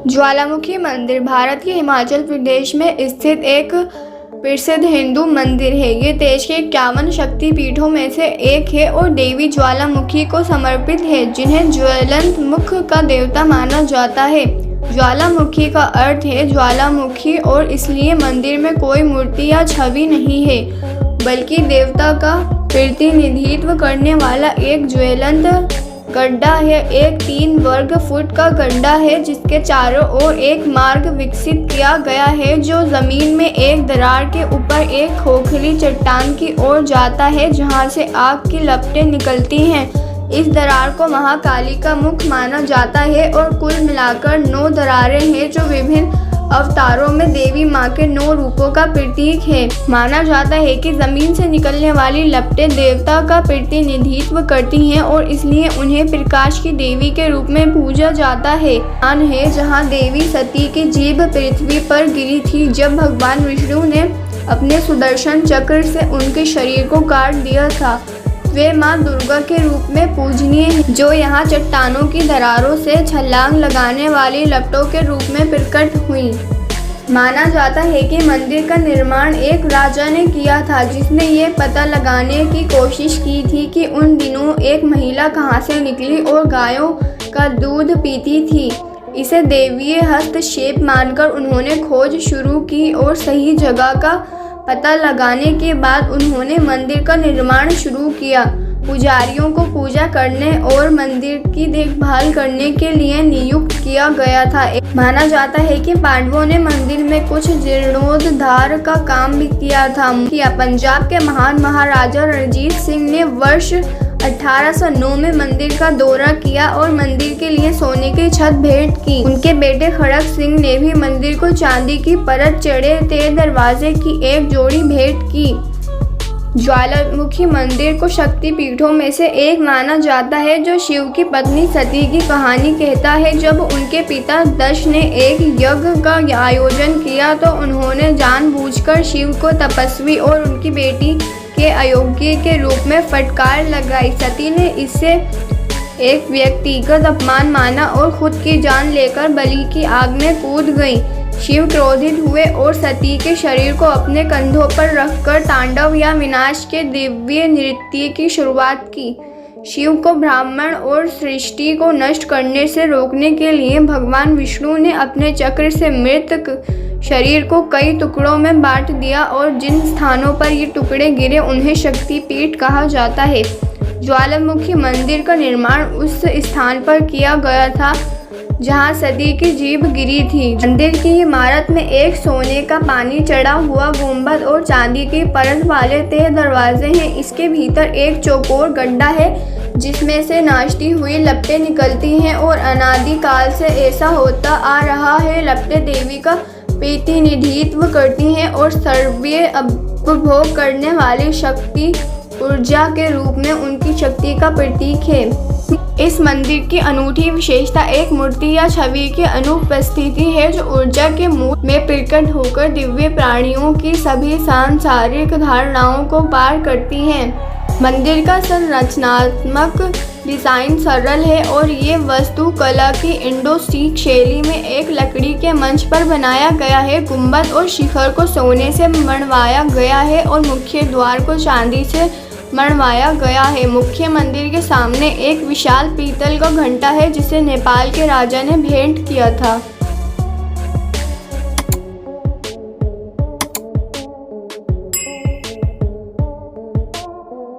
ज्वालामुखी मंदिर भारत के हिमाचल प्रदेश में स्थित एक प्रसिद्ध हिंदू मंदिर है। ये देश के 51 शक्ति पीठों में से एक है और देवी ज्वालामुखी को समर्पित है, जिन्हें ज्वलंत मुख का देवता माना जाता है। ज्वालामुखी का अर्थ है ज्वालामुखी और इसलिए मंदिर में कोई मूर्ति या छवि नहीं है, बल्कि देवता का प्रतिनिधित्व करने वाला एक ज्वलंत गड्ढा है। एक 3 वर्ग फुट का गड्ढा है जिसके चारों ओर एक मार्ग विकसित किया गया है, जो जमीन में एक दरार के ऊपर एक खोखली चट्टान की ओर जाता है, जहां से आग की लपटें निकलती हैं। इस दरार को महाकाली का मुख माना जाता है और कुल मिलाकर 9 दरारें हैं, जो विभिन्न अवतारों में देवी माँ के 9 रूपों का प्रतीक है। माना जाता है कि जमीन से निकलने वाली लपटें देवता का प्रतिनिधित्व करती हैं और इसलिए उन्हें प्रकाश की देवी के रूप में पूजा जाता है। स्थान है जहाँ देवी सती की जीभ पृथ्वी पर गिरी थी जब भगवान विष्णु ने अपने सुदर्शन चक्र से उनके शरीर को काट दिया था। वे माँ दुर्गा के रूप में पूजनीय हैं, जो यहाँ चट्टानों की दरारों से छलांग लगाने वाली लपटों के रूप में प्रकट हुई। माना जाता है कि मंदिर का निर्माण एक राजा ने किया था, जिसने ये पता लगाने की कोशिश की थी कि उन दिनों एक महिला कहाँ से निकली और गायों का दूध पीती थी। इसे दैवीय हस्तक्षेप मानकर उन्होंने खोज शुरू की और सही जगह का पता लगाने के बाद उन्होंने मंदिर का निर्माण शुरू किया। पुजारियों को पूजा करने और मंदिर की देखभाल करने के लिए नियुक्त किया गया था। माना जाता है कि पांडवों ने मंदिर में कुछ जीर्णोद्धार का काम भी किया था। पंजाब के महान महाराजा रणजीत सिंह ने वर्ष 1809 में मंदिर का दौरा किया और मंदिर के लिए सोने की छत भेंट की। उनके बेटे खड़क सिंह ने भी मंदिर को चांदी की परत चढ़े थे दरवाजे की एक जोड़ी भेंट की। ज्वालामुखी मंदिर को शक्ति पीठों में से एक माना जाता है, जो शिव की पत्नी सती की कहानी कहता है। जब उनके पिता दक्ष ने एक यज्ञ का आयोजन किया तो उन्होंने जानबूझकर शिव को तपस्वी और उनकी बेटी के अयोग्य के रूप में फटकार लगाई। सती ने इसे एक व्यक्तिगत अपमान माना और खुद की जान लेकर बलि की आग में कूद गई। शिव क्रोधित हुए और सती के शरीर को अपने कंधों पर रखकर तांडव या विनाश के दिव्य नृत्य की शुरुआत की। शिव को ब्राह्मण और सृष्टि को नष्ट करने से रोकने के लिए भगवान विष्णु ने अपने चक्र से मृत शरीर को कई टुकड़ों में बांट दिया और जिन स्थानों पर ये टुकड़े गिरे उन्हें शक्ति पीठ कहा जाता है। ज्वालामुखी मंदिर का निर्माण उस स्थान पर किया गया था जहां सती की जीभ गिरी थी। मंदिर की इमारत में एक सोने का पानी चढ़ा हुआ गुंबद और चांदी की परत वाले तय दरवाजे हैं। इसके भीतर एक चौकोर गड्ढा है जिसमें से नाचती हुई लपटें निकलती हैं और अनादि काल से ऐसा होता आ रहा है। लपटें देवी का प्रतिनिधित्व करती हैं और सर्वीय उपभोग करने वाली शक्ति ऊर्जा के रूप में उनकी शक्ति का प्रतीक है। इस मंदिर की अनूठी विशेषता एक मूर्ति या छवि की अनुपस्थिति है, जो ऊर्जा के मूल में प्रकट होकर दिव्य प्राणियों की सभी सांसारिक धारणाओं को पार करती है। मंदिर का संरचनात्मक डिजाइन सरल है और ये वास्तुकला की इंडो-सिख शैली में एक लकड़ी के मंच पर बनाया गया है। गुंबद और शिखर को सोने से मढ़वाया गया है और मुख्य द्वार को चांदी से मढ़वाया गया है। मुख्य मंदिर के सामने एक विशाल पीतल का घंटा है जिसे नेपाल के राजा ने भेंट किया था।